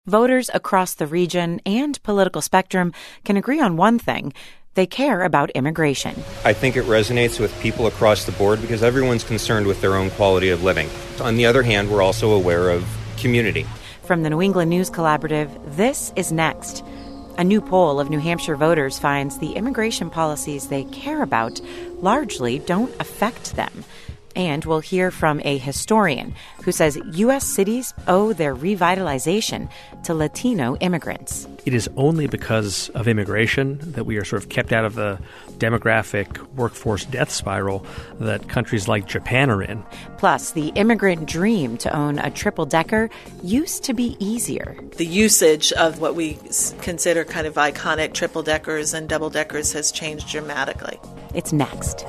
Voters across the region and political spectrum can agree on one thing. They care about immigration. I think it resonates with people across the board because everyone's concerned with their own quality of living. On the other hand, we're also aware of community. From the New England News Collaborative, this is Next. A new poll of New Hampshire voters finds the immigration policies they care about largely don't affect them. And we'll hear from a historian who says U.S. cities owe their revitalization to Latino immigrants. It is only because of immigration that we are sort of kept out of the demographic workforce death spiral that countries like Japan are in. Plus, the immigrant dream to own a triple-decker used to be easier. The usage of what we consider kind of iconic triple-deckers and double-deckers has changed dramatically. It's next.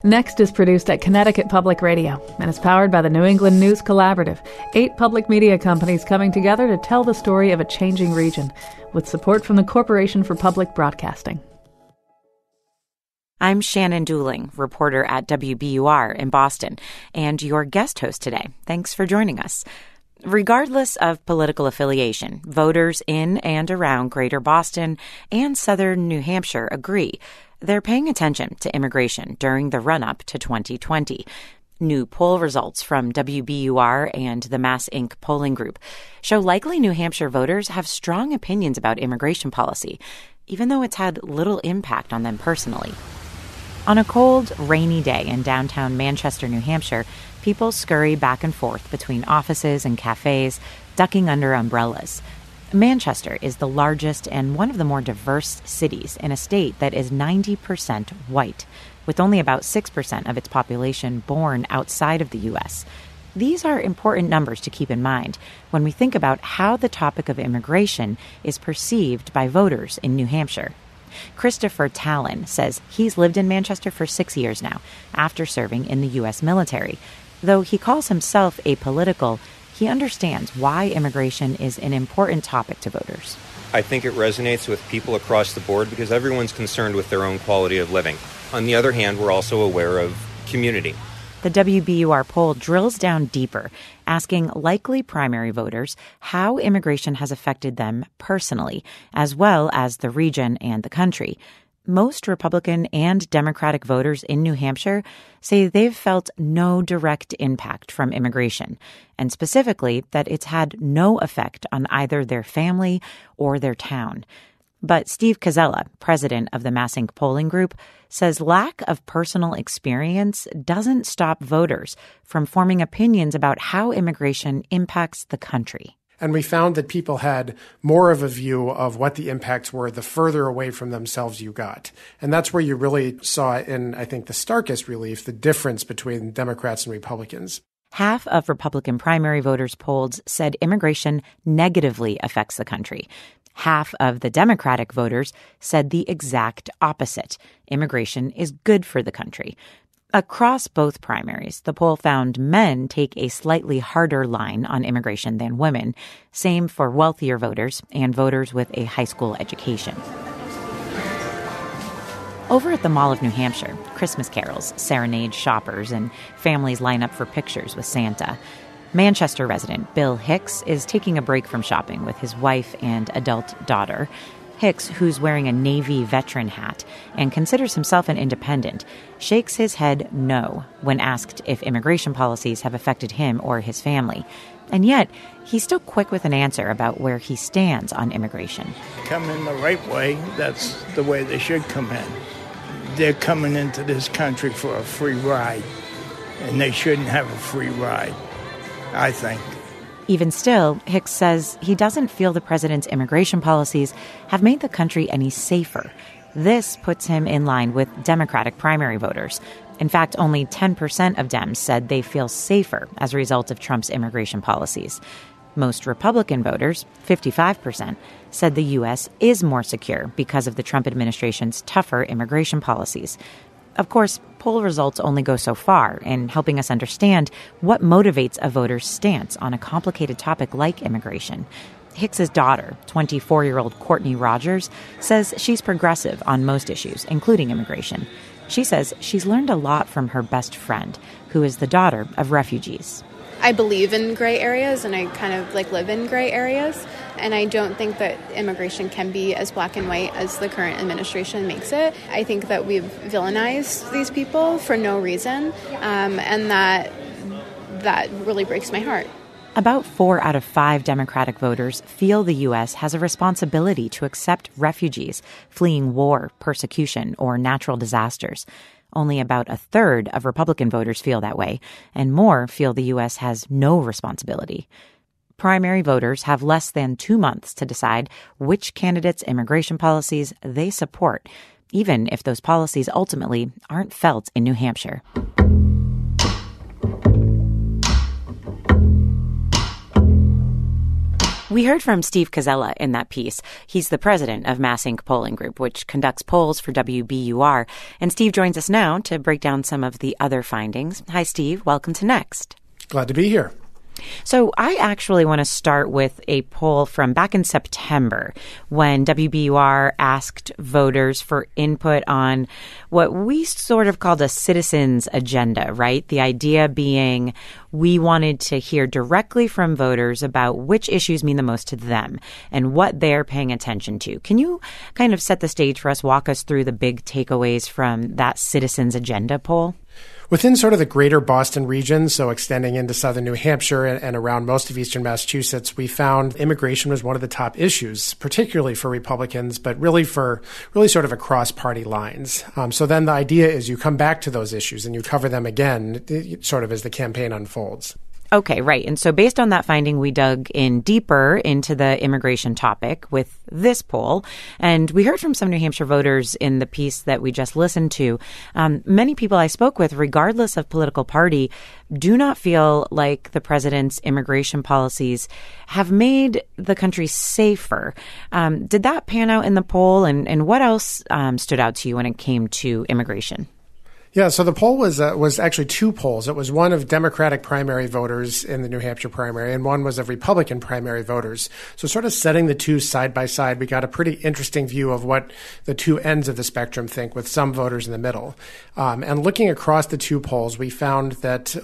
Next is produced at Connecticut Public Radio and is powered by the New England News Collaborative, 8 public media companies coming together to tell the story of a changing region, with support from the Corporation for Public Broadcasting. I'm Shannon Dooling, reporter at WBUR in Boston, and your guest host today. Thanks for joining us. Regardless of political affiliation, voters in and around Greater Boston and southern New Hampshire agree they're paying attention to immigration during the run-up to 2020. New poll results from WBUR and the Mass Inc. polling group show likely New Hampshire voters have strong opinions about immigration policy, even though it's had little impact on them personally. On a cold, rainy day in downtown Manchester, New Hampshire, people scurry back and forth between offices and cafes, ducking under umbrellas. Manchester is the largest and one of the more diverse cities in a state that is 90% white, with only about 6% of its population born outside of the U.S. These are important numbers to keep in mind when we think about how the topic of immigration is perceived by voters in New Hampshire. Christopher Tallon says he's lived in Manchester for 6 years now, after serving in the U.S. military. Though he calls himself apolitical, he understands why immigration is an important topic to voters. I think it resonates with people across the board because everyone's concerned with their own quality of living. On the other hand, we're also aware of community. The WBUR poll drills down deeper, asking likely primary voters how immigration has affected them personally, as well as the region and the country. Most Republican and Democratic voters in New Hampshire say they've felt no direct impact from immigration, and specifically that it's had no effect on either their family or their town. But Steve Koczela, president of the Mass Inc. polling group, says lack of personal experience doesn't stop voters from forming opinions about how immigration impacts the country. And we found that people had more of a view of what the impacts were the further away from themselves you got. And that's where you really saw in, I think, the starkest relief, the difference between Democrats and Republicans. Half of Republican primary voters polled said immigration negatively affects the country. Half of the Democratic voters said the exact opposite. Immigration is good for the country. Across both primaries, the poll found men take a slightly harder line on immigration than women. Same for wealthier voters and voters with a high school education. Over at the Mall of New Hampshire, Christmas carols serenade shoppers and families line up for pictures with Santa. Manchester resident Bill Hicks is taking a break from shopping with his wife and adult daughter. Hicks, who's wearing a Navy veteran hat and considers himself an independent, shakes his head no when asked if immigration policies have affected him or his family. And yet, he's still quick with an answer about where he stands on immigration. Come in the right way, that's the way they should come in. They're coming into this country for a free ride, and they shouldn't have a free ride, I think. Even still, Hicks says he doesn't feel the president's immigration policies have made the country any safer. This puts him in line with Democratic primary voters. In fact, only 10% of Dems said they feel safer as a result of Trump's immigration policies. Most Republican voters, 55%, said the U.S. is more secure because of the Trump administration's tougher immigration policies. Of course, poll results only go so far in helping us understand what motivates a voter's stance on a complicated topic like immigration. Hicks's daughter, 24-year-old Courtney Rogers, says she's progressive on most issues, including immigration. She says she's learned a lot from her best friend, who is the daughter of refugees. I believe in gray areas, and I kind of live in gray areas. And I don't think that immigration can be as black and white as the current administration makes it. I think that we've villainized these people for no reason, and that really breaks my heart. About 4 out of 5 Democratic voters feel the U.S. has a responsibility to accept refugees fleeing war, persecution, or natural disasters. Only about a third of Republican voters feel that way, and more feel the U.S. has no responsibility. Primary voters have less than 2 months to decide which candidates' immigration policies they support, even if those policies ultimately aren't felt in New Hampshire. We heard from Steve Koczela in that piece. He's the president of Mass Inc. Polling Group, which conducts polls for WBUR. And Steve joins us now to break down some of the other findings. Hi, Steve. Welcome to Next. Glad to be here. So I actually want to start with a poll from back in September when WBUR asked voters for input on what we sort of called a citizens' agenda, right? The idea being we wanted to hear directly from voters about which issues mean the most to them and what they're paying attention to. Can you kind of set the stage for us, walk us through the big takeaways from that citizens' agenda poll? Within sort of the greater Boston region, so extending into southern New Hampshire and around most of eastern Massachusetts, we found immigration was one of the top issues, particularly for Republicans, but really sort of across party lines. So then the idea is you come back to those issues and you cover them again, sort of as the campaign unfolds. Okay, right. And so based on that finding, we dug in deeper into the immigration topic with this poll. And we heard from some New Hampshire voters in the piece that we just listened to. Many people I spoke with, regardless of political party, do not feel like the president's immigration policies have made the country safer. Did that pan out in the poll? And what else stood out to you when it came to immigration? Yeah, so the poll was actually 2 polls. It was one of Democratic primary voters in the New Hampshire primary, and one was of Republican primary voters. So sort of setting the two side by side, we got a pretty interesting view of what the two ends of the spectrum think, with some voters in the middle. And looking across the 2 polls, we found that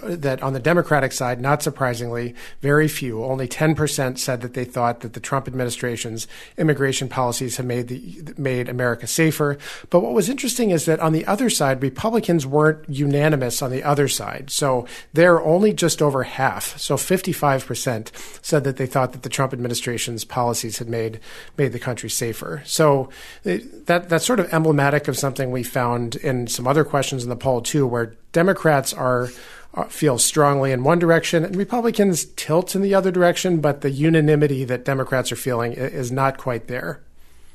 on the Democratic side, not surprisingly, very few, only 10% said that they thought that the Trump administration's immigration policies have made America safer. But what was interesting is that on the other side, Republicans weren't unanimous on the other side. So they're only just over half. So 55% said that they thought that the Trump administration's policies had made the country safer. So that's sort of emblematic of something we found in some other questions in the poll too, where Democrats feel strongly in one direction and Republicans tilt in the other direction, but the unanimity that Democrats are feeling is not quite there.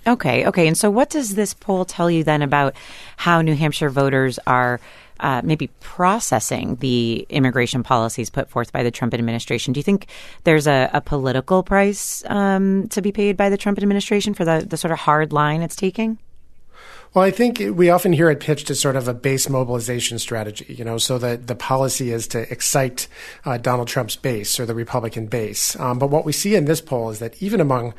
Okay. And so what does this poll tell you then about how New Hampshire voters are maybe processing the immigration policies put forth by the Trump administration? Do you think there's a political price to be paid by the Trump administration for the sort of hard line it's taking? Well, I think we often hear it pitched as sort of a base mobilization strategy, so that the policy is to excite Donald Trump's base or the Republican base. But what we see in this poll is that even among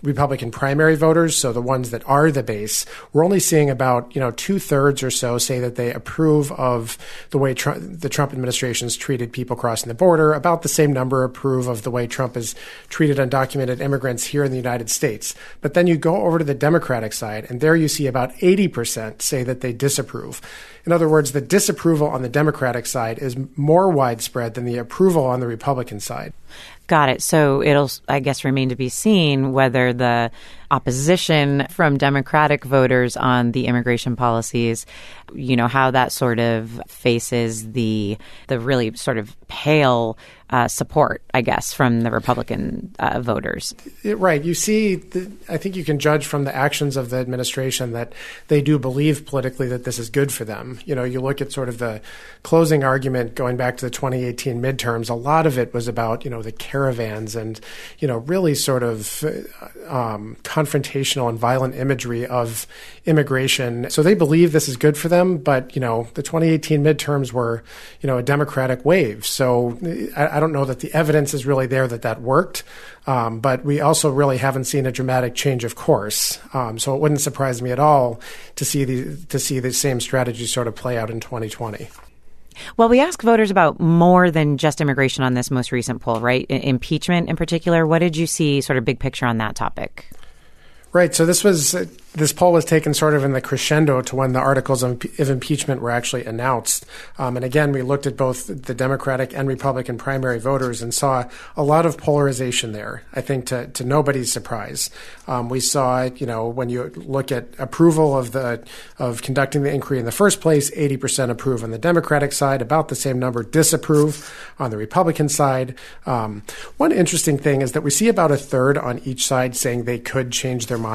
Republican primary voters, so the ones that are the base, we're only seeing about 2/3 or so say that they approve of the way the Trump administration's treated people crossing the border. About the same number approve of the way Trump has treated undocumented immigrants here in the United States. But then you go over to the Democratic side, and there you see about 80% say that they disapprove. In other words, the disapproval on the Democratic side is more widespread than the approval on the Republican side. Got it. So it'll, I guess, remain to be seen whether the opposition from Democratic voters on the immigration policies, how that sort of faces the really sort of pale support, I guess, from the Republican voters. Right. You see, I think you can judge from the actions of the administration that they do believe politically that this is good for them. You look at sort of the closing argument going back to the 2018 midterms, a lot of it was about, the caravans and, really sort of confrontational and violent imagery of immigration. So they believe this is good for them, but, the 2018 midterms were, a Democratic wave. So I don't know that the evidence is really there that worked. But we also really haven't seen a dramatic change of course. So it wouldn't surprise me at all to see the same strategy sort of play out in 2020. Well, we asked voters about more than just immigration on this most recent poll, right? Impeachment in particular. What did you see sort of big picture on that topic? Right. So this poll was taken sort of in the crescendo to when the articles of impeachment were actually announced. And again, we looked at both the Democratic and Republican primary voters and saw a lot of polarization there, I think, to nobody's surprise. We saw, when you look at approval of conducting the inquiry in the first place, 80% approve on the Democratic side, about the same number disapprove on the Republican side. One interesting thing is that we see about a third on each side saying they could change their mind.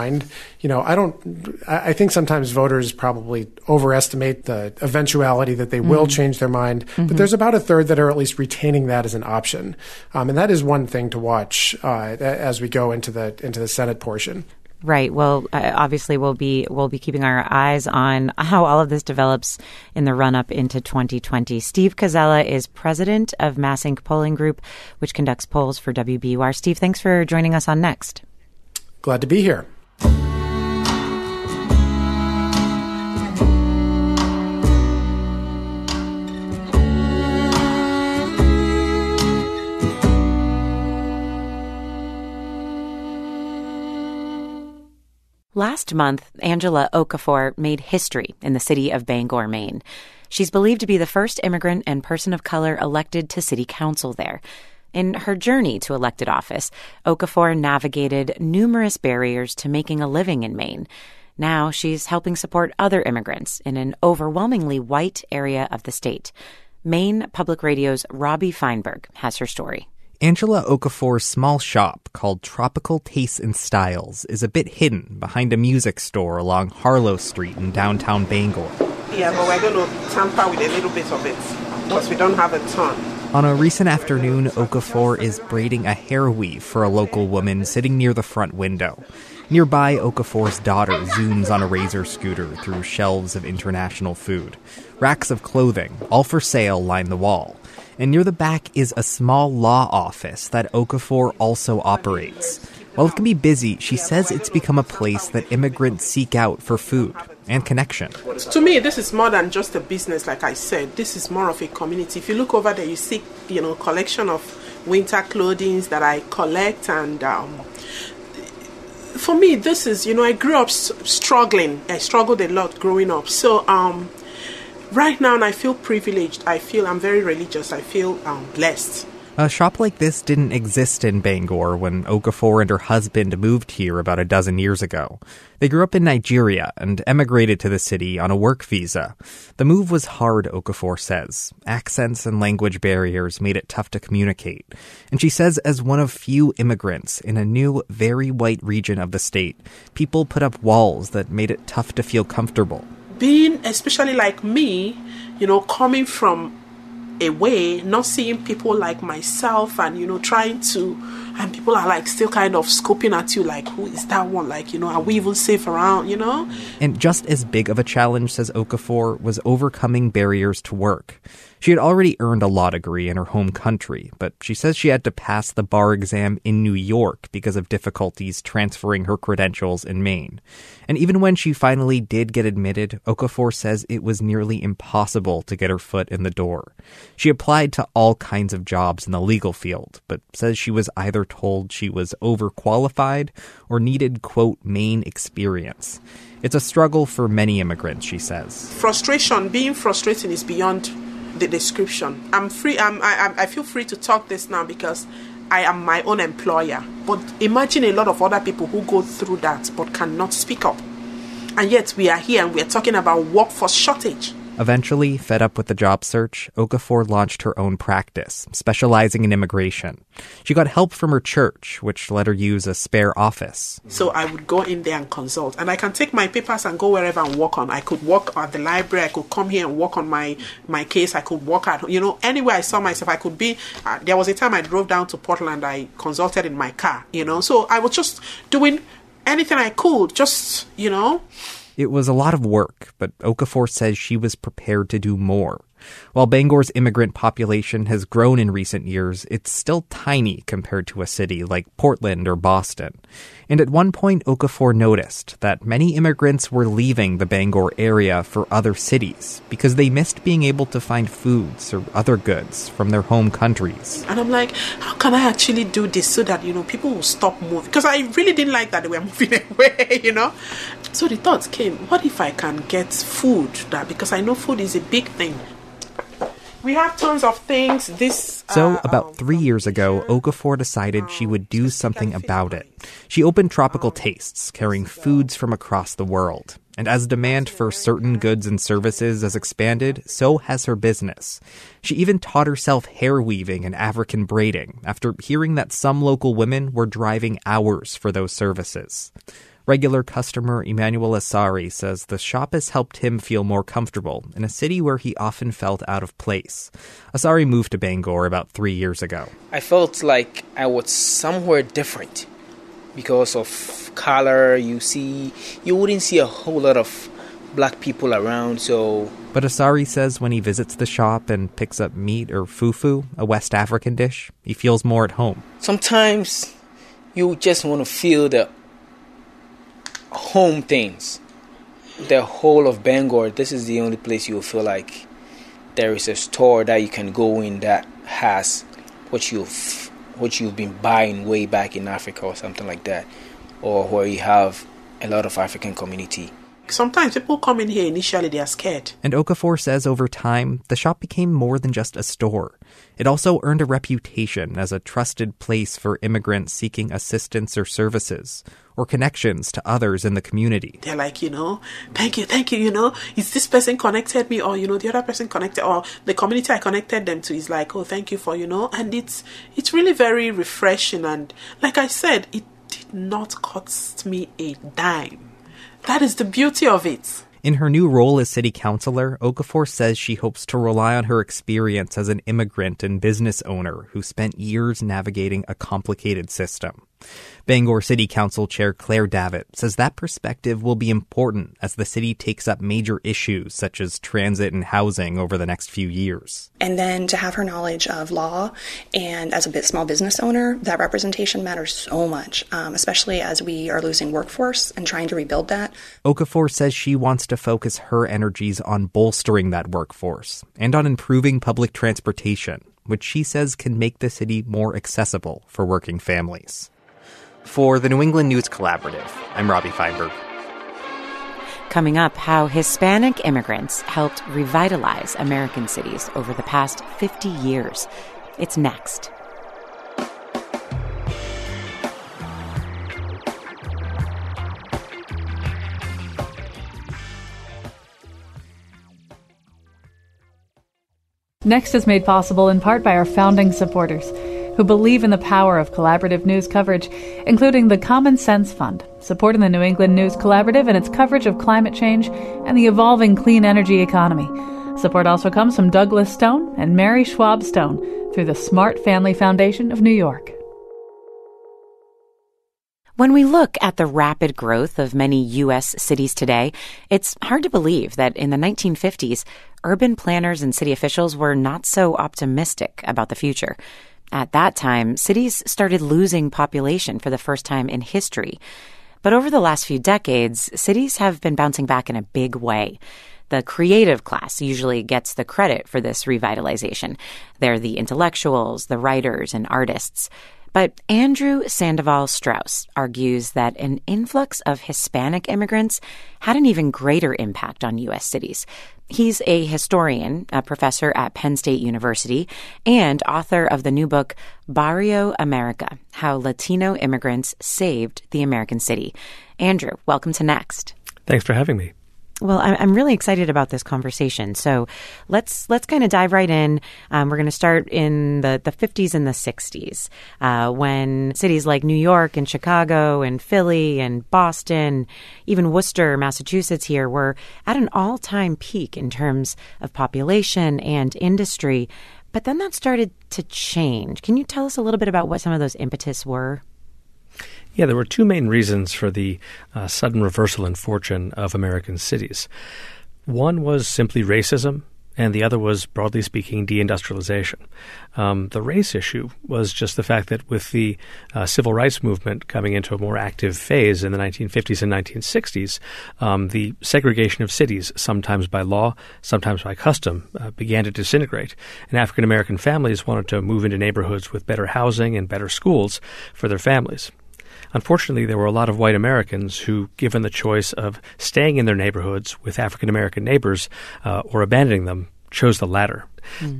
I think sometimes voters probably overestimate the eventuality that they will change their mind, but there's about a third that are at least retaining that as an option. And that is one thing to watch as we go into the Senate portion. Right. Well, obviously, we'll be keeping our eyes on how all of this develops in the run-up into 2020. Steve Koczela is president of MassInc Polling Group, which conducts polls for WBUR. Steve, thanks for joining us on Next. Glad to be here. Last month, Angela Okafor made history in the city of Bangor, Maine. She's believed to be the first immigrant and person of color elected to city council there. In her journey to elected office, Okafor navigated numerous barriers to making a living in Maine. Now she's helping support other immigrants in an overwhelmingly white area of the state. Maine Public Radio's Robbie Feinberg has her story. Angela Okafor's small shop, called Tropical Tastes and Styles, is a bit hidden behind a music store along Harlow Street in downtown Bangor. Yeah, but we're going to tamper with a little bit of it, because we don't have a ton. On a recent afternoon, Okafor is braiding a hair weave for a local woman sitting near the front window. Nearby, Okafor's daughter zooms on a razor scooter through shelves of international food. Racks of clothing, all for sale, line the wall. And near the back is a small law office that Okafor also operates. While it can be busy, she says it's become a place that immigrants seek out for food and connection. To me, this is more than just a business, like I said. This is more of a community. If you look over there, you see, collection of winter clothing that I collect. And for me, this is, I grew up struggling. I struggled a lot growing up. So right now, I feel privileged. I'm very religious. I feel blessed. A shop like this didn't exist in Bangor when Okafor and her husband moved here about a dozen years ago. They grew up in Nigeria and emigrated to the city on a work visa. The move was hard, Okafor says. Accents and language barriers made it tough to communicate. And she says as one of few immigrants in a new, very white region of the state, people put up walls that made it tough to feel comfortable. Being, especially like me, coming from away, not seeing people like myself and, and people are like still kind of scoping at you like, who is that one? Like, are we even safe around, And just as big of a challenge, says Okafor, was overcoming barriers to work. She had already earned a law degree in her home country, but she says she had to pass the bar exam in New York because of difficulties transferring her credentials in Maine. And even when she finally did get admitted, Okafor says it was nearly impossible to get her foot in the door. She applied to all kinds of jobs in the legal field, but says she was either told she was overqualified or needed, quote, Maine experience. It's a struggle for many immigrants, she says. Being frustrating is beyond the description. I'm free. I feel free to talk this now because I am my own employer. But imagine a lot of other people who go through that but cannot speak up. And yet we are here and we are talking about workforce shortage. Eventually, fed up with the job search, Okafor launched her own practice, specializing in immigration. She got help from her church, which let her use a spare office. So I would go in there and consult. And I can take my papers and go wherever and work on. I could work at the library. I could come here and work on my case. I could work at, anywhere I saw myself. I could be, there was a time I drove down to Portland. I consulted in my car, So I was just doing anything I could, just, It was a lot of work, but Okafor says she was prepared to do more. While Bangor's immigrant population has grown in recent years, it's still tiny compared to a city like Portland or Boston. And at one point, Okafor noticed that many immigrants were leaving the Bangor area for other cities because they missed being able to find foods or other goods from their home countries. And I'm like, how can I actually do this so that, people will stop moving? Because I really didn't like that they were moving away, So the thoughts came, what if I can get food? Because I know food is a big thing. We have tons of things. So about 3 years ago, Okafor decided she would do something about it. She opened Tropical Tastes, carrying foods from across the world. And as demand for certain goods and services has expanded, so has her business. She even taught herself hair weaving and African braiding after hearing that some local women were driving hours for those services. Regular customer Emmanuel Asari says the shop has helped him feel more comfortable in a city where he often felt out of place. Asari moved to Bangor about 3 years ago. I felt like I was somewhere different because of color. You wouldn't see a whole lot of black people around, so... But Asari says when he visits the shop and picks up meat or fufu, a West African dish, he feels more at home. Sometimes you just want to feel the home things. The whole of Bangor, this is the only place you'll feel like there is a store that you can go in that has what you've been buying way back in Africa or something like that, or where you have a lot of African community. Sometimes people come in here initially, they are scared. And Okafor says over time, the shop became more than just a store. It also earned a reputation as a trusted place for immigrants seeking assistance or services, or connections to others in the community. They're like, thank you, is this person connected me, or, the other person connected, or the community I connected them to is like, oh, thank you for, and it's really very refreshing. And like I said, it did not cost me a dime. That is the beauty of it. In her new role as city councilor, Okafor says she hopes to rely on her experience as an immigrant and business owner who spent years navigating a complicated system. Bangor City Council Chair Claire Davitt says that perspective will be important as the city takes up major issues such as transit and housing over the next few years. And then to have her knowledge of law and as a small business owner, that representation matters so much, especially as we are losing workforce and trying to rebuild that. Okafor says she wants to focus her energies on bolstering that workforce and on improving public transportation, which she says can make the city more accessible for working families. For the New England News Collaborative, I'm Robbie Feinberg. Coming up, how Hispanic immigrants helped revitalize American cities over the past 50 years. It's next. Next is made possible in part by our founding supporters, who believe in the power of collaborative news coverage, including the Common Sense Fund, supporting the New England News Collaborative and its coverage of climate change and the evolving clean energy economy. Support also comes from Douglas Stone and Mary Schwab Stone through the Smart Family Foundation of New York. When we look at the rapid growth of many U.S. cities today, it's hard to believe that in the 1950s, urban planners and city officials were not so optimistic about the future. At that time, cities started losing population for the first time in history. But over the last few decades, cities have been bouncing back in a big way. The creative class usually gets the credit for this revitalization. They're the intellectuals, the writers, and artists. But Andrew Sandoval Strauss argues that an influx of Hispanic immigrants had an even greater impact on U.S. cities. He's a historian, a professor at Penn State University, and author of the new book, Barrio America, How Latino Immigrants Saved the American City. Andrew, welcome to Next. Thanks for having me. Well, I'm really excited about this conversation. So let's kind of dive right in. We're going to start in the 50s and the 60s, when cities like New York and Chicago and Philly and Boston, even Worcester, Massachusetts here, were at an all-time peak in terms of population and industry. But then that started to change. Can you tell us a little bit about what some of those impetus were? Yeah, there were two main reasons for the sudden reversal in fortune of American cities. One was simply racism, and the other was, broadly speaking, deindustrialization. The race issue was just the fact that with the civil rights movement coming into a more active phase in the 1950s and 1960s, the segregation of cities, sometimes by law, sometimes by custom, began to disintegrate. And African-American families wanted to move into neighborhoods with better housing and better schools for their families. Unfortunately, there were a lot of white Americans who, given the choice of staying in their neighborhoods with African-American neighbors or abandoning them, chose the latter.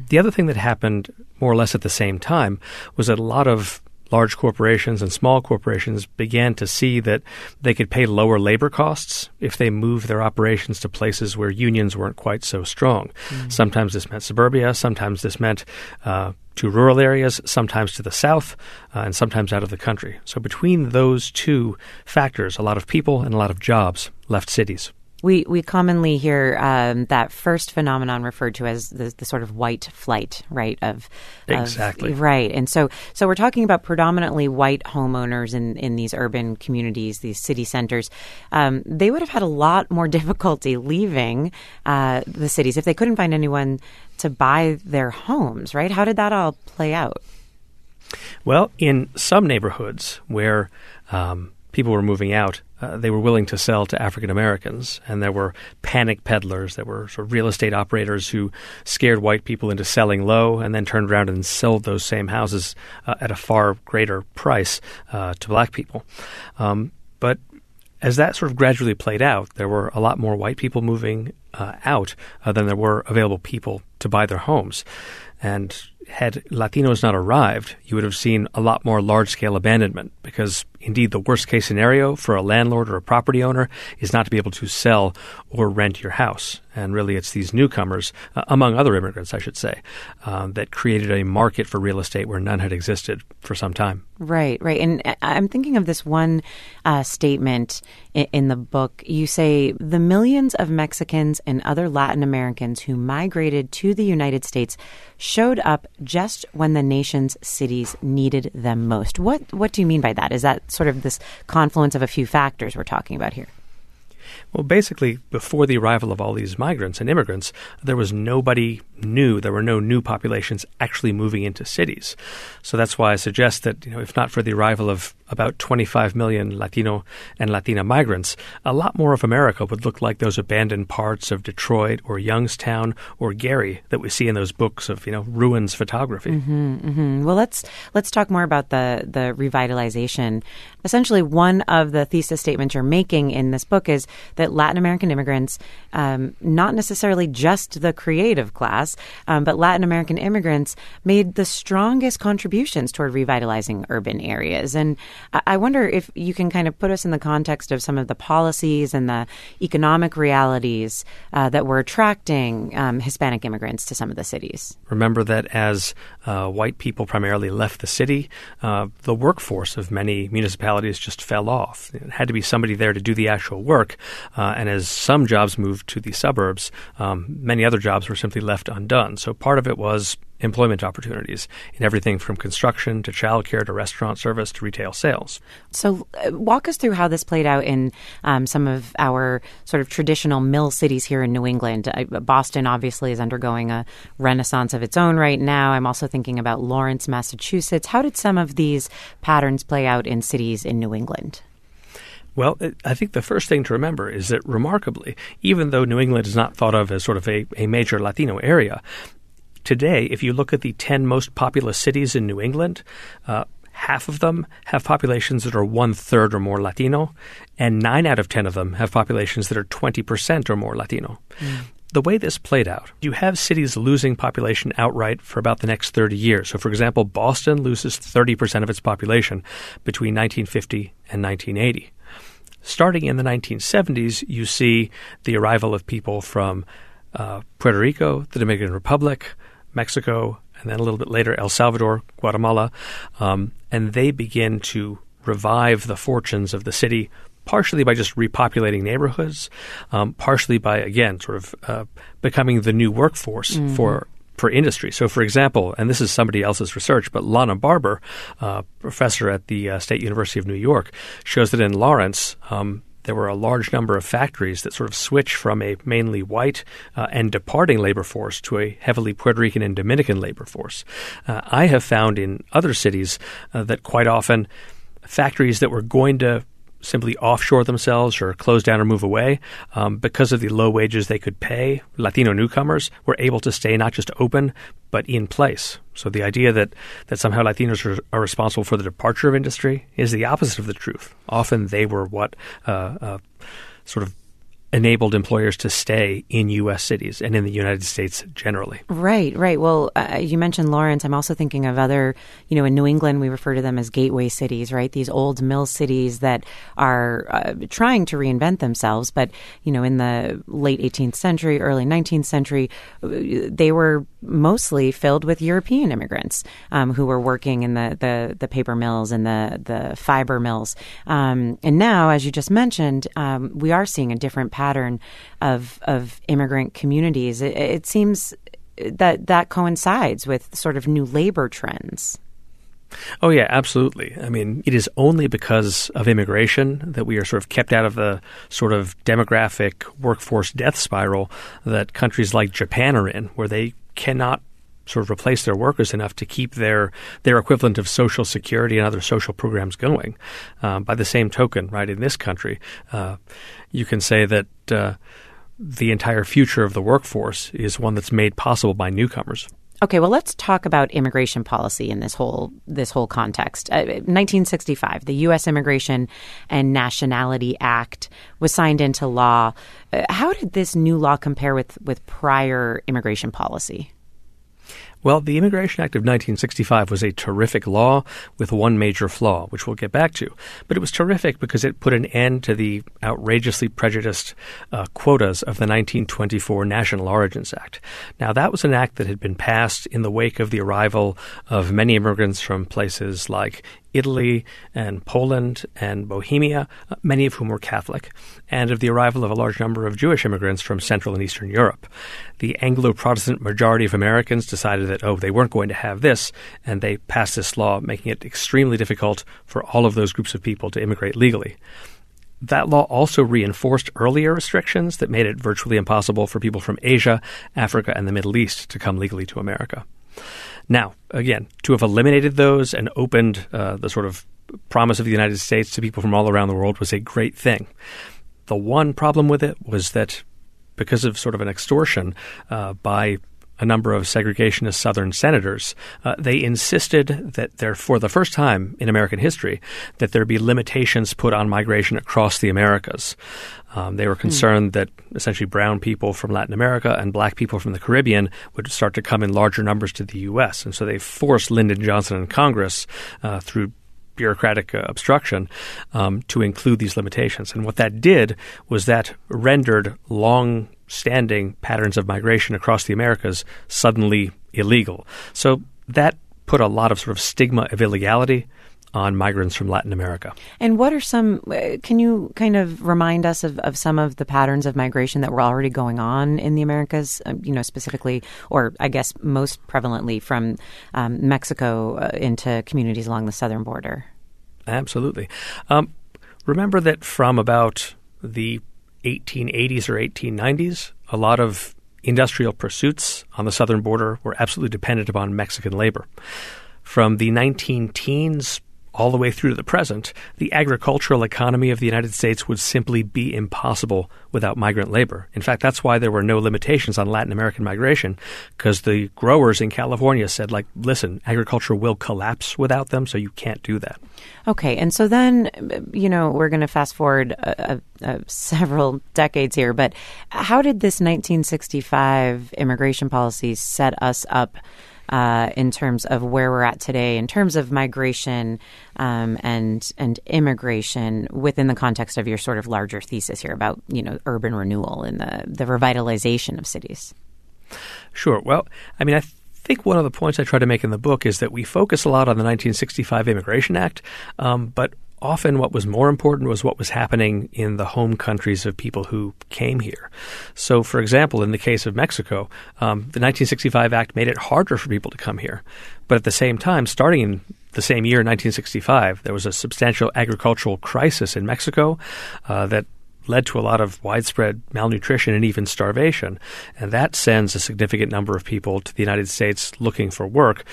The other thing that happened more or less at the same time was that a lot of large corporations and small corporations began to see that they could pay lower labor costs if they moved their operations to places where unions weren't quite so strong. Sometimes this meant suburbia, sometimes this meant to rural areas, sometimes to the south, and sometimes out of the country. So between those two factors, a lot of people and a lot of jobs left cities. We commonly hear that first phenomenon referred to as the sort of white flight, right? Exactly. Right. And so we're talking about predominantly white homeowners in these urban communities, these city centers. They would have had a lot more difficulty leaving the cities if they couldn't find anyone to buy their homes, right? How did that all play out? Well, in some neighborhoods where people were moving out, they were willing to sell to African Americans, and there were panic peddlers, there were sort of real estate operators who scared white people into selling low and then turned around and sold those same houses at a far greater price to black people. But as that sort of gradually played out, there were a lot more white people moving out than there were available people to buy their homes. And had Latinos not arrived, you would have seen a lot more large-scale abandonment because, indeed, the worst-case scenario for a landlord or a property owner is not to be able to sell or rent your house. And really, it's these newcomers, among other immigrants, I should say, that created a market for real estate where none had existed for some time. Right. And I'm thinking of this one statement in the book. You say, the millions of Mexicans and other Latin Americans who migrated to the United States showed up just when the nation's cities needed them most. What do you mean by that? Is that sort of this confluence of a few factors we're talking about here? Well, basically, before the arrival of all these migrants and immigrants, there was nobody new. There were no new populations actually moving into cities. So that's why I suggest that, if not for the arrival of about 25 million Latino and Latina migrants, a lot more of America would look like those abandoned parts of Detroit or Youngstown or Gary that we see in those books of, ruins photography. Well, let's talk more about the revitalization. Essentially, one of the thesis statements you're making in this book is that Latin American immigrants, not necessarily just the creative class, but Latin American immigrants made the strongest contributions toward revitalizing urban areas. And I wonder if you can kind of put us in the context of some of the policies and the economic realities that were attracting Hispanic immigrants to some of the cities. Remember that as white people primarily left the city, the workforce of many municipalities just fell off. It had to be somebody there to do the actual work. And as some jobs moved to the suburbs, many other jobs were simply left undone. So part of it was employment opportunities in everything from construction to childcare to restaurant service to retail sales. So walk us through how this played out in some of our sort of traditional mill cities here in New England. Boston obviously is undergoing a renaissance of its own right now. I'm also thinking about Lawrence, Massachusetts. How did some of these patterns play out in cities in New England? Well, I think the first thing to remember is that remarkably, even though New England is not thought of as sort of a major Latino area, today, if you look at the 10 most populous cities in New England, half of them have populations that are 1/3 or more Latino, and 9 out of 10 of them have populations that are 20% or more Latino. The way this played out, you have cities losing population outright for about the next 30 years. So, for example, Boston loses 30% of its population between 1950 and 1980. Starting in the 1970s, you see the arrival of people from Puerto Rico, the Dominican Republic, Mexico, and then a little bit later, El Salvador, Guatemala, and they begin to revive the fortunes of the city, partially by just repopulating neighborhoods, partially by, again, sort of becoming the new workforce for for industry. So, for example, and this is somebody else's research, but Lana Barber, professor at the State University of New York, shows that in Lawrence, there were a large number of factories that sort of switched from a mainly white and departing labor force to a heavily Puerto Rican and Dominican labor force. I have found in other cities that quite often factories that were going to simply offshore themselves or close down or move away, because of the low wages they could pay, Latino newcomers were able to stay not just open, but in place. So the idea that somehow Latinos are responsible for the departure of industry is the opposite of the truth. Often they were what sort of enabled employers to stay in U.S. cities and in the United States generally. Right. Well, you mentioned Lawrence. I'm also thinking of other, in New England, we refer to them as gateway cities, right? These old mill cities that are trying to reinvent themselves. But, in the late 18th century, early 19th century, they were mostly filled with European immigrants who were working in the paper mills and the fiber mills. And now, as you just mentioned, we are seeing a different pattern of immigrant communities. It seems that coincides with sort of new labor trends. Oh, yeah, absolutely. I mean, it is only because of immigration that we are sort of kept out of the sort of demographic workforce death spiral that countries like Japan are in, where they cannot sort of replace their workers enough to keep their equivalent of Social Security and other social programs going. By the same token, right, in this country, you can say that the entire future of the workforce is one that's made possible by newcomers. Okay, well, let's talk about immigration policy in this whole context. 1965, the U.S. Immigration and Nationality Act was signed into law. How did this new law compare with prior immigration policy? Well, the Immigration Act of 1965 was a terrific law with one major flaw, which we'll get back to. But it was terrific because it put an end to the outrageously prejudiced quotas of the 1924 National Origins Act. Now, that was an act that had been passed in the wake of the arrival of many immigrants from places like Italy and Poland and Bohemia, many of whom were Catholic, and of the arrival of a large number of Jewish immigrants from Central and Eastern Europe. The Anglo-Protestant majority of Americans decided that, they weren't going to have this, and they passed this law, making it extremely difficult for all of those groups of people to immigrate legally. That law also reinforced earlier restrictions that made it virtually impossible for people from Asia, Africa, and the Middle East to come legally to America. Now, again, to have eliminated those and opened the sort of promise of the United States to people from all around the world was a great thing. The one problem with it was that because of sort of an extortion by a number of segregationist Southern senators, they insisted that for the first time in American history, that there be limitations put on migration across the Americas. They were concerned that essentially brown people from Latin America and black people from the Caribbean would start to come in larger numbers to the U.S. And so they forced Lyndon Johnson and Congress through bureaucratic obstruction to include these limitations. And what that did was that rendered long-standing patterns of migration across the Americas suddenly illegal. So that put a lot of sort of stigma of illegality on migrants from Latin America. And what are can you kind of remind us of some of the patterns of migration that were already going on in the Americas, specifically, or I guess most prevalently from Mexico into communities along the southern border? Absolutely. Remember that from about the 1880s or 1890s, a lot of industrial pursuits on the southern border were absolutely dependent upon Mexican labor. From the 19-teens all the way through to the present, the agricultural economy of the United States would simply be impossible without migrant labor. In fact, that's why there were no limitations on Latin American migration, because the growers in California said, listen, agriculture will collapse without them, so you can't do that. Okay, and so then, we're going to fast forward several decades here, but how did this 1965 immigration policy set us up in terms of where we're at today, in terms of migration and immigration within the context of your sort of larger thesis here about, urban renewal and the revitalization of cities? Sure. Well, I think one of the points I try to make in the book is that we focus a lot on the 1965 Immigration Act, but often what was more important was what was happening in the home countries of people who came here. So, for example, in the case of Mexico, the 1965 Act made it harder for people to come here. But at the same time, starting in the same year, 1965, there was a substantial agricultural crisis in Mexico that led to a lot of widespread malnutrition and even starvation. And that sends a significant number of people to the United States looking for work.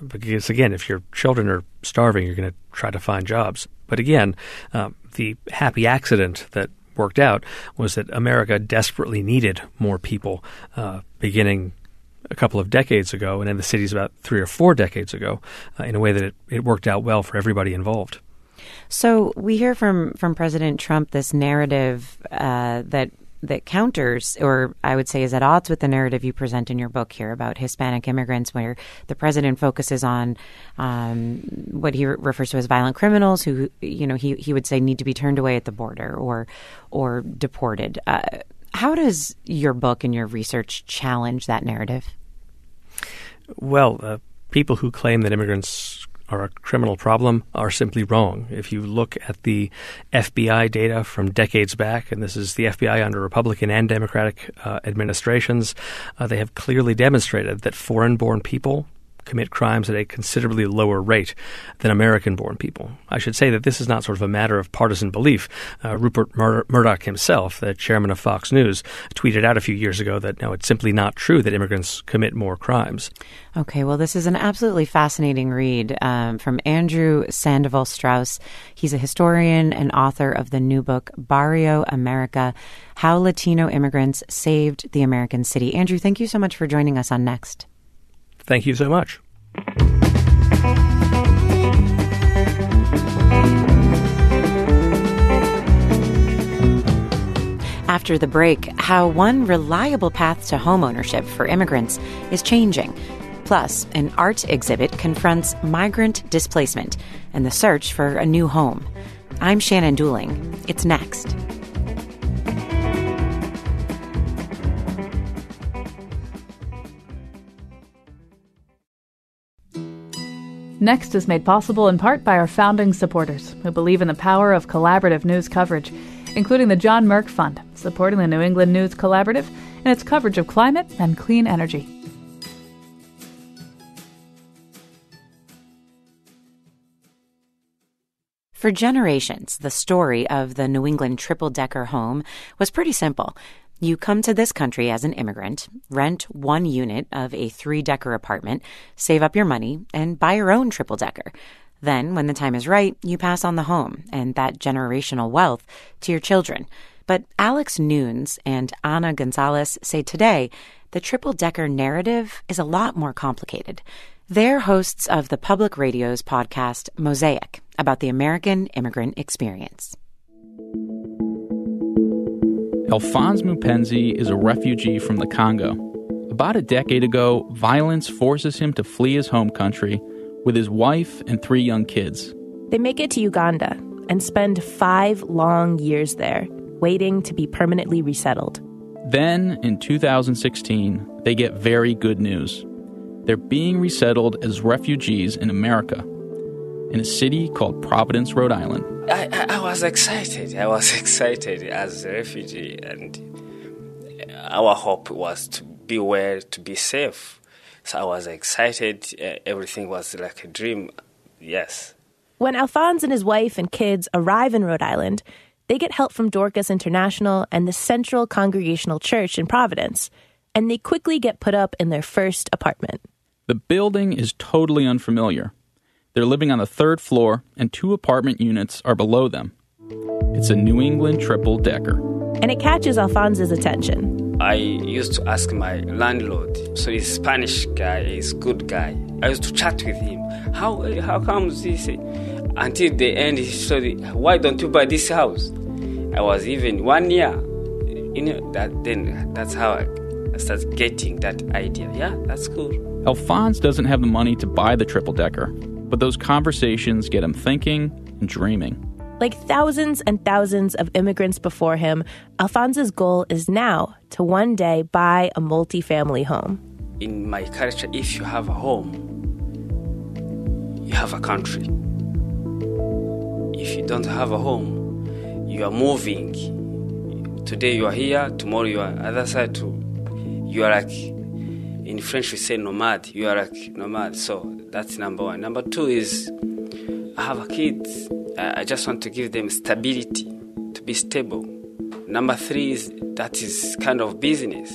Because, again, if your children are starving, you're going to try to find jobs. But again, the happy accident that worked out was that America desperately needed more people beginning a couple of decades ago, and in the cities about 3 or 4 decades ago, in a way that it worked out well for everybody involved. So we hear from President Trump this narrative that counters, or I would say is at odds with the narrative you present in your book here about Hispanic immigrants, where the president focuses on what he refers to as violent criminals who, he would say need to be turned away at the border or deported. How does your book and your research challenge that narrative? Well, people who claim that immigrants are a criminal problem are simply wrong. If you look at the FBI data from decades back, and this is the FBI under Republican and Democratic administrations, they have clearly demonstrated that foreign-born people commit crimes at a considerably lower rate than American-born people. I should say that this is not sort of a matter of partisan belief. Rupert Murdoch himself, the chairman of Fox News, tweeted out a few years ago that, no, it's simply not true that immigrants commit more crimes. Okay, well, this is an absolutely fascinating read from Andrew Sandoval Strauss. He's a historian and author of the new book, Barrio America, How Latino Immigrants Saved the American City. Andrew, thank you so much for joining us on Next. Thank you so much. After the break, how one reliable path to homeownership for immigrants is changing. Plus, an art exhibit confronts migrant displacement and the search for a new home. I'm Shannon Dooling. It's Next. Next is made possible in part by our founding supporters who believe in the power of collaborative news coverage, including the John Merck Fund, supporting the New England News Collaborative and its coverage of climate and clean energy. For generations, the story of the New England triple-decker home was pretty simple. You come to this country as an immigrant, rent one unit of a 3-decker apartment, save up your money, and buy your own triple-decker. Then, when the time is right, you pass on the home and that generational wealth to your children. But Alex Nunes and Ana Gonzalez say today the triple-decker narrative is a lot more complicated. They're hosts of the public radio's podcast Mosaic about the American immigrant experience. Alphonse Mupenzi is a refugee from the Congo. About a decade ago, violence forces him to flee his home country with his wife and 3 young kids. They make it to Uganda and spend 5 long years there, waiting to be permanently resettled. Then, in 2016, they get very good news. They're being resettled as refugees in America, in a city called Providence, Rhode Island. I was excited. I was excited as a refugee, and our hope was to be well, to be safe. So I was excited. Everything was like a dream. Yes. When Alphonse and his wife and kids arrive in Rhode Island, they get help from Dorcas International and the Central Congregational Church in Providence, and they quickly get put up in their first apartment. The building is totally unfamiliar. They're living on the 3rd floor, and 2 apartment units are below them. It's a New England triple-decker. And it catches Alphonse's attention. I used to ask my landlord, so he's a Spanish guy, he's a good guy. I used to chat with him. How comes this? Until the end, he said, why don't you buy this house? I was even 1 year. That's how I started getting that idea. Yeah, that's cool. Alphonse doesn't have the money to buy the triple-decker, but those conversations get him thinking and dreaming. Like thousands and thousands of immigrants before him, Alphonse's goal is now to one day buy a multi-family home. In my culture, if you have a home, you have a country. if you don't have a home, you are moving. Today you are here, tomorrow you are other side too. You are like, in French we say nomad. You are like nomad. So that's number one. Number two is, I have a kid. I just want to give them stability, to be stable. Number three is, that is kind of business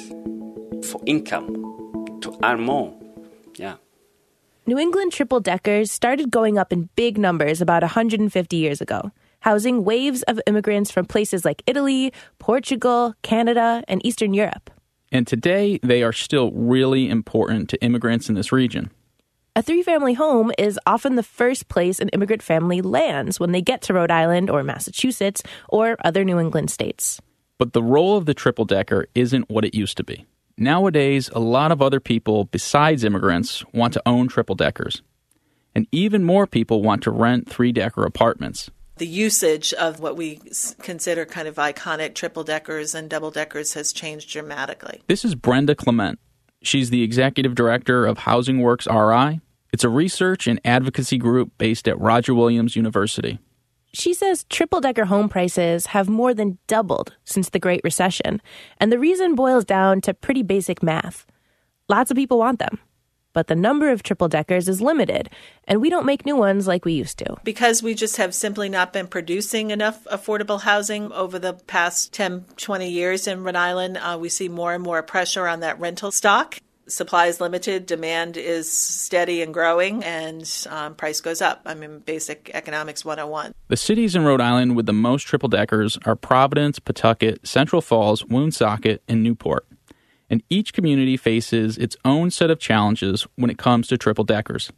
for income, to earn more. Yeah. New England triple-deckers started going up in big numbers about 150 years ago, housing waves of immigrants from places like Italy, Portugal, Canada, and Eastern Europe. And today, they are still really important to immigrants in this region. A three-family home is often the first place an immigrant family lands when they get to Rhode Island or Massachusetts or other New England states. But the role of the triple-decker isn't what it used to be. Nowadays, a lot of other people besides immigrants want to own triple-deckers. And even more people want to rent three-decker apartments. The usage of what we consider kind of iconic triple-deckers and double-deckers has changed dramatically. This is Brenda Clement. She's the executive director of Housing Works RI. It's a research and advocacy group based at Roger Williams University. She says triple-decker home prices have more than doubled since the Great Recession, and the reason boils down to pretty basic math. Lots of people want them, but the number of triple-deckers is limited, and we don't make new ones like we used to. Because we just have simply not been producing enough affordable housing over the past 10, 20 years in Rhode Island, we see more and more pressure on that rental stock. Supply is limited, demand is steady and growing, and price goes up. I mean, basic economics 101. The cities in Rhode Island with the most triple-deckers are Providence, Pawtucket, Central Falls, Woonsocket, and Newport. And each community faces its own set of challenges when it comes to triple-deckers.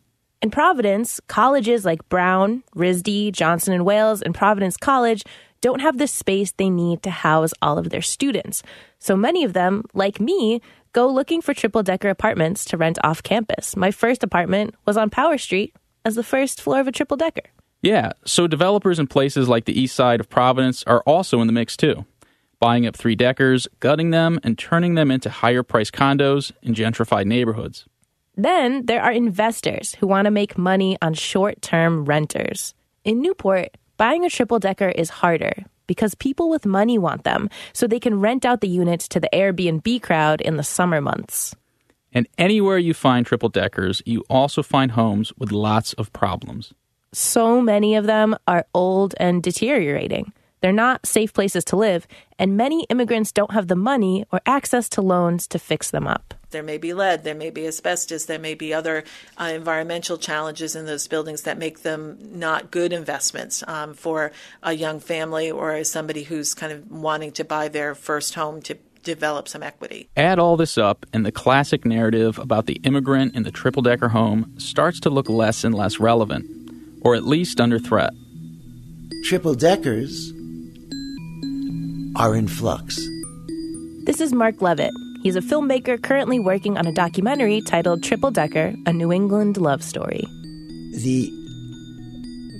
In Providence, colleges like Brown, RISD, Johnson & Wales, and Providence College don't have the space they need to house all of their students. So many of them, like me, go looking for triple-decker apartments to rent off campus. My first apartment was on Power Street as the first floor of a triple-decker. Yeah, so developers in places like the east side of Providence are also in the mix too, buying up three-deckers, gutting them, and turning them into higher-priced condos in gentrified neighborhoods. Then there are investors who want to make money on short-term renters. In Newport, buying a triple-decker is harder because people with money want them so they can rent out the units to the Airbnb crowd in the summer months. And anywhere you find triple-deckers, you also find homes with lots of problems. So many of them are old and deteriorating. They're not safe places to live, and many immigrants don't have the money or access to loans to fix them up. There may be lead, there may be asbestos, there may be other environmental challenges in those buildings that make them not good investments for a young family or somebody who's kind of wanting to buy their first home to develop some equity. Add all this up, and the classic narrative about the immigrant in the triple-decker home starts to look less and less relevant, or at least under threat. Triple-deckers are in flux. This is Mark Levitt. He's a filmmaker currently working on a documentary titled Triple-Decker, A New England Love Story. The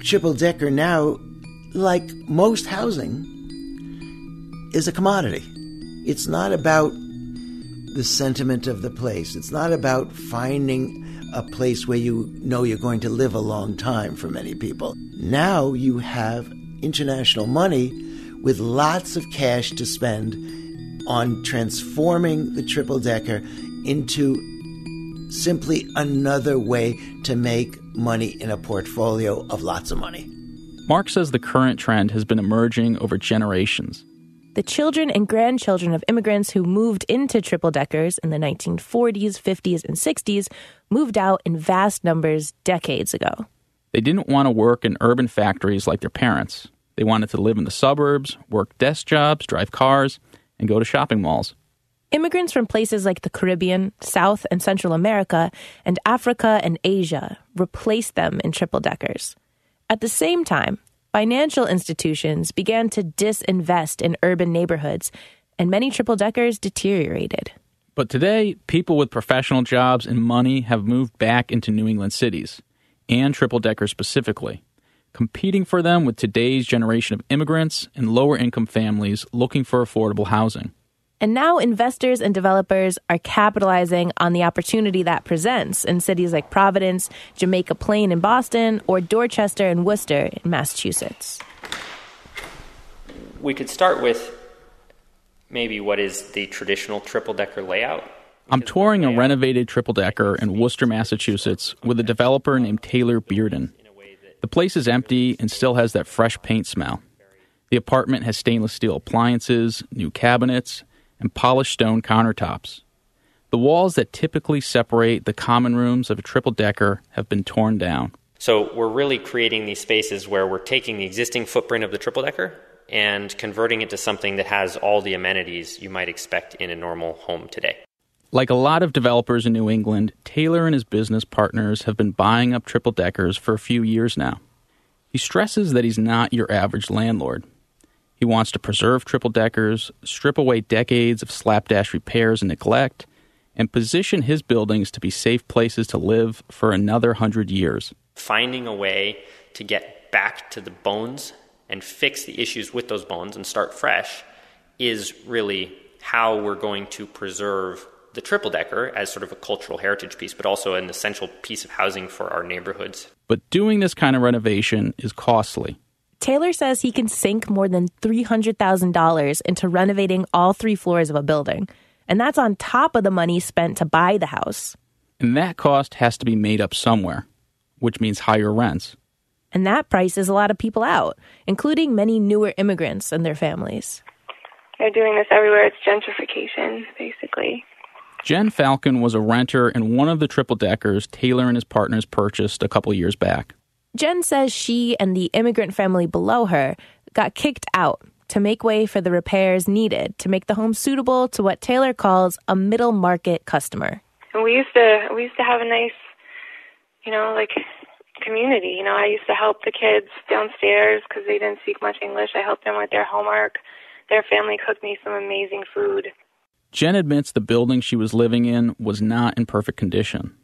triple-decker now, like most housing, is a commodity. It's not about the sentiment of the place. It's not about finding a place where you know you're going to live a long time for many people. Now you have international money with lots of cash to spend on transforming the triple-decker into simply another way to make money in a portfolio of lots of money. Mark says the current trend has been emerging over generations. The children and grandchildren of immigrants who moved into triple-deckers in the 1940s, 50s, and 60s moved out in vast numbers decades ago. They didn't want to work in urban factories like their parents. They wanted to live in the suburbs, work desk jobs, drive cars, and go to shopping malls. Immigrants from places like the Caribbean, South and Central America, and Africa and Asia replaced them in triple-deckers. At the same time, financial institutions began to disinvest in urban neighborhoods, and many triple-deckers deteriorated. But today, people with professional jobs and money have moved back into New England cities, and triple-deckers specifically, competing for them with today's generation of immigrants and lower-income families looking for affordable housing. And now investors and developers are capitalizing on the opportunity that presents in cities like Providence, Jamaica Plain in Boston, or Dorchester and Worcester in Massachusetts. We could start with maybe what is the traditional triple-decker layout. I'm touring a renovated triple-decker in Worcester, Massachusetts, with a developer named Taylor Bearden. The place is empty and still has that fresh paint smell. The apartment has stainless steel appliances, new cabinets, and polished stone countertops. The walls that typically separate the common rooms of a triple-decker have been torn down. So we're really creating these spaces where we're taking the existing footprint of the triple-decker and converting it to something that has all the amenities you might expect in a normal home today. Like a lot of developers in New England, Taylor and his business partners have been buying up triple-deckers for a few years now. He stresses that he's not your average landlord. He wants to preserve triple-deckers, strip away decades of slapdash repairs and neglect, and position his buildings to be safe places to live for another 100 years. Finding a way to get back to the bones and fix the issues with those bones and start fresh is really how we're going to preserve the triple-decker as sort of a cultural heritage piece, but also an essential piece of housing for our neighborhoods. But doing this kind of renovation is costly. Taylor says he can sink more than $300,000 into renovating all 3 floors of a building. And that's on top of the money spent to buy the house. And that cost has to be made up somewhere, which means higher rents. And that prices a lot of people out, including many newer immigrants and their families. They're doing this everywhere. It's gentrification, basically. Jen Falcon was a renter in one of the triple-deckers Taylor and his partners purchased a couple years back. Jen says she and the immigrant family below her got kicked out to make way for the repairs needed to make the home suitable to what Taylor calls a middle market customer. And we used to have a nice, community. I used to help the kids downstairs because they didn't speak much English. I helped them with their homework. Their family cooked me some amazing food. Jen admits the building she was living in was not in perfect condition.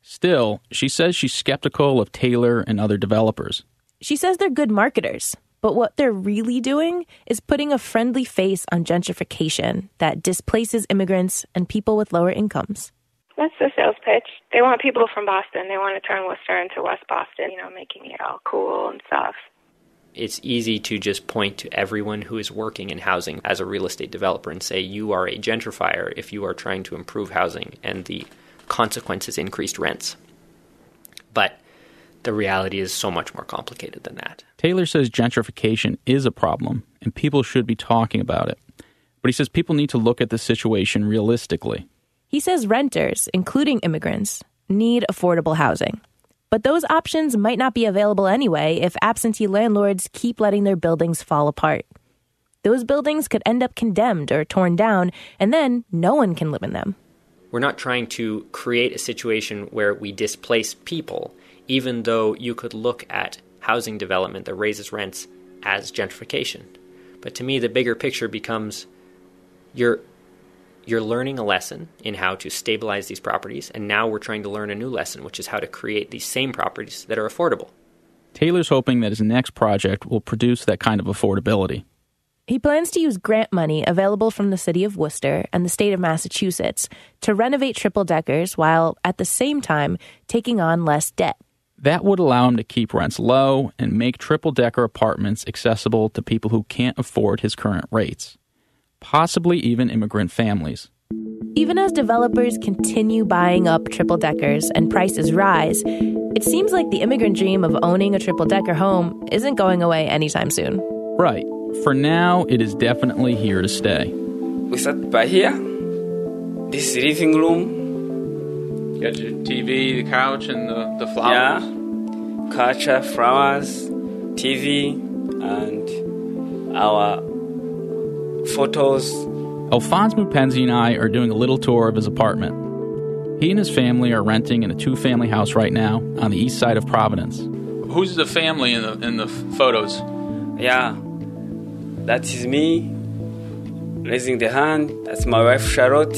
Still, she says she's skeptical of Taylor and other developers. She says they're good marketers, but what they're really doing is putting a friendly face on gentrification that displaces immigrants and people with lower incomes. That's the sales pitch. They want people from Boston. They want to turn Worcester into West Boston, making it all cool and stuff. It's easy to just point to everyone who is working in housing as a real estate developer and say you are a gentrifier if you are trying to improve housing, and the consequence is increased rents. But the reality is so much more complicated than that. Taylor says gentrification is a problem and people should be talking about it. But he says people need to look at the situation realistically. He says renters, including immigrants, need affordable housing. But those options might not be available anyway if absentee landlords keep letting their buildings fall apart. Those buildings could end up condemned or torn down, and then no one can live in them. We're not trying to create a situation where we displace people, even though you could look at housing development that raises rents as gentrification. But to me, the bigger picture becomes you're learning a lesson in how to stabilize these properties, and now we're trying to learn a new lesson, which is how to create these same properties that are affordable. Taylor's hoping that his next project will produce that kind of affordability. He plans to use grant money available from the city of Worcester and the state of Massachusetts to renovate triple-deckers while, at the same time, taking on less debt. That would allow him to keep rents low and make triple-decker apartments accessible to people who can't afford his current rates, possibly even immigrant families. Even as developers continue buying up triple-deckers and prices rise, it seems like the immigrant dream of owning a triple-decker home isn't going away anytime soon. Right. For now, it is definitely here to stay. We start by here. This is living room. You got your TV, the couch, and the flowers? Yeah. Couch, flowers, TV, and our photos. Alphonse Mupenzi and I are doing a little tour of his apartment. He and his family are renting in a 2-family house right now on the east side of Providence. Who's the family in the photos? Yeah. That is me, raising the hand. That's my wife, Charlotte.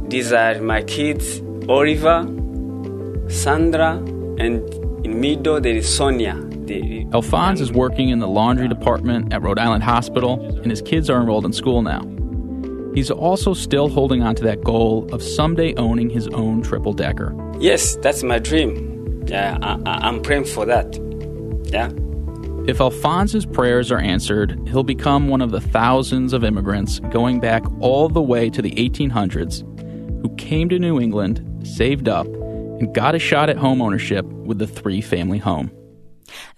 These are my kids, Oliver, Sandra, and in middle there is Sonia. Alphonse is working in the laundry department at Rhode Island Hospital, and his kids are enrolled in school now. he's also still holding on to that goal of someday owning his own triple-decker. Yes, that's my dream. Yeah, I'm praying for that. Yeah. If Alphonse's prayers are answered, he'll become one of the thousands of immigrants going back all the way to the 1800s who came to New England, saved up, and got a shot at homeownership with the three-family home.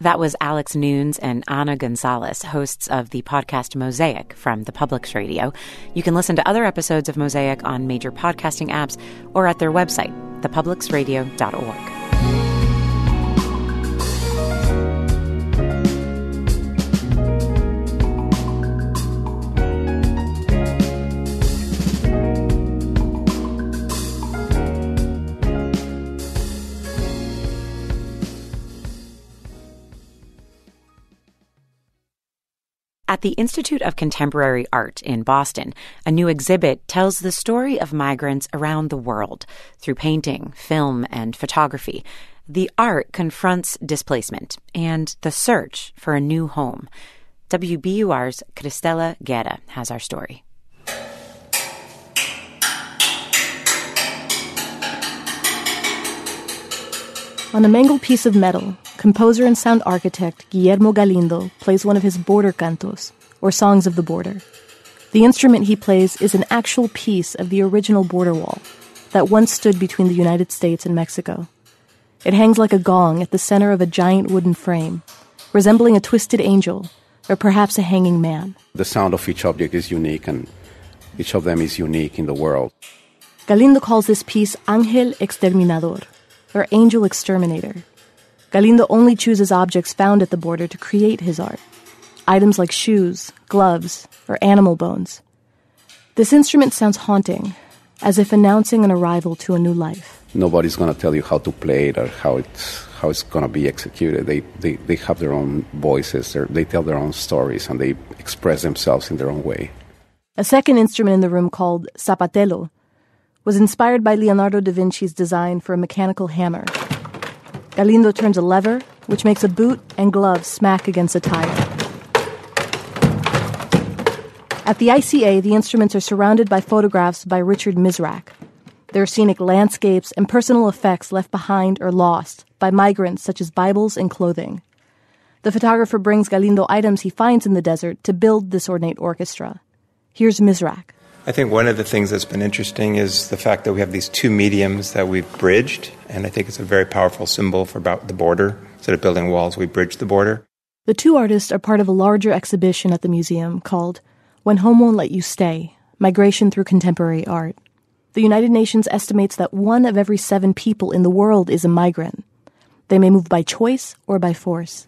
That was Alex Nunes and Ana Gonzalez, hosts of the podcast Mosaic from the Publix Radio. You can listen to other episodes of Mosaic on major podcasting apps or at their website, thepublicsradio.org. At the Institute of Contemporary Art in Boston, a new exhibit tells the story of migrants around the world through painting, film, and photography. The art confronts displacement and the search for a new home. WBUR's Cristela Guerra has our story. On a mangled piece of metal, composer and sound architect Guillermo Galindo plays one of his border cantos, or songs of the border. The instrument he plays is an actual piece of the original border wall that once stood between the United States and Mexico. It hangs like a gong at the center of a giant wooden frame, resembling a twisted angel, or perhaps a hanging man. The sound of each object is unique, and each of them is unique in the world. Galindo calls this piece Ángel Exterminador, or Angel Exterminator. Galindo only chooses objects found at the border to create his art. Items like shoes, gloves, or animal bones. This instrument sounds haunting, as if announcing an arrival to a new life. Nobody's going to tell you how to play it or how it's going to be executed. They have their own voices, they tell their own stories, and they express themselves in their own way. A second instrument in the room, called zapatelo, was inspired by Leonardo da Vinci's design for a mechanical hammer. Galindo turns a lever, which makes a boot and gloves smack against a tire. At the ICA, the instruments are surrounded by photographs by Richard Misrak. There are scenic landscapes and personal effects left behind or lost by migrants, such as Bibles and clothing. The photographer brings Galindo items he finds in the desert to build this ornate orchestra. Here's Misrak. I think one of the things that's been interesting is the fact that we have these two mediums that we've bridged, and I think it's a very powerful symbol for about the border. Instead of building walls, we bridge the border. The two artists are part of a larger exhibition at the museum called When Home Won't Let You Stay, Migration Through Contemporary Art. The United Nations estimates that 1 of every 7 people in the world is a migrant. They may move by choice or by force.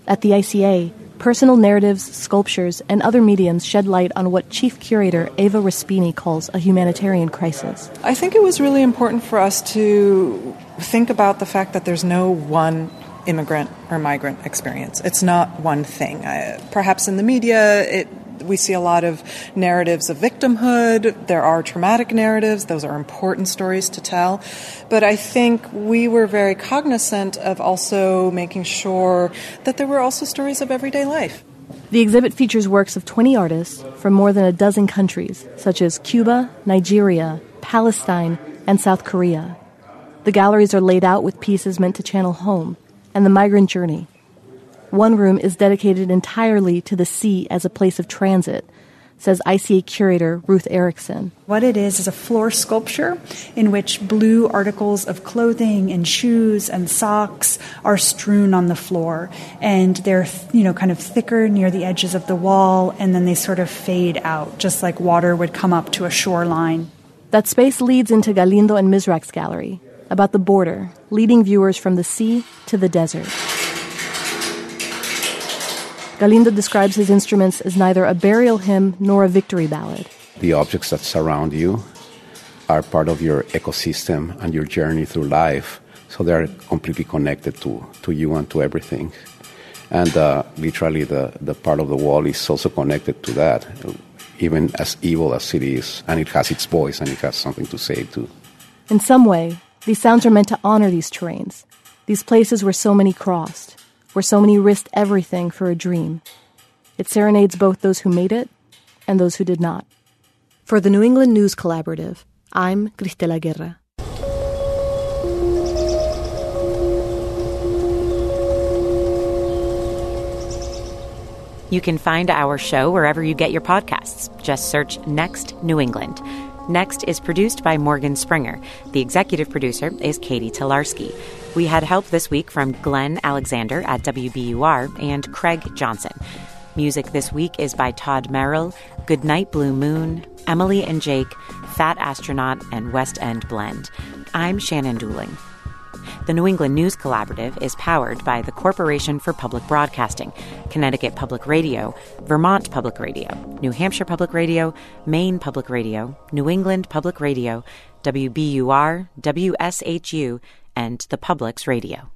At the ICA, personal narratives, sculptures, and other mediums shed light on what Chief Curator Eva Raspini calls a humanitarian crisis. I think it was really important for us to think about the fact that there's no one immigrant or migrant experience. It's not one thing. Perhaps in the media, we see a lot of narratives of victimhood. There are traumatic narratives. Those are important stories to tell. But I think we were very cognizant of also making sure that there were also stories of everyday life. The exhibit features works of 20 artists from more than a dozen countries, such as Cuba, Nigeria, Palestine, and South Korea. The galleries are laid out with pieces meant to channel home and the migrant journey. One room is dedicated entirely to the sea as a place of transit, says ICA curator Ruth Erickson. What it is a floor sculpture in which blue articles of clothing and shoes and socks are strewn on the floor. And they're, kind of thicker near the edges of the wall, and then they sort of fade out, just like water would come up to a shoreline. That space leads into Galindo and Misrak's gallery, about the border, leading viewers from the sea to the desert. Galindo describes his instruments as neither a burial hymn nor a victory ballad. The objects that surround you are part of your ecosystem and your journey through life, so they're completely connected to you and to everything. And literally the part of the wall is also connected to that, even as evil as it is, and it has its voice and it has something to say too. In some way, these sounds are meant to honor these terrains, these places where so many crossed, where so many risked everything for a dream. It serenades both those who made it and those who did not. For the New England News Collaborative, I'm Cristela Guerra. You can find our show wherever you get your podcasts. Just search Next New England. Next is produced by Morgan Springer. The executive producer is Katie Tolarski. We had help this week from Glenn Alexander at WBUR and Craig Johnson. Music this week is by Todd Merrill, Goodnight Blue Moon, Emily and Jake, Fat Astronaut, and West End Blend. I'm Shannon Dooling. The New England News Collaborative is powered by the Corporation for Public Broadcasting, Connecticut Public Radio, Vermont Public Radio, New Hampshire Public Radio, Maine Public Radio, New England Public Radio, WBUR, WSHU, and the Public's Radio.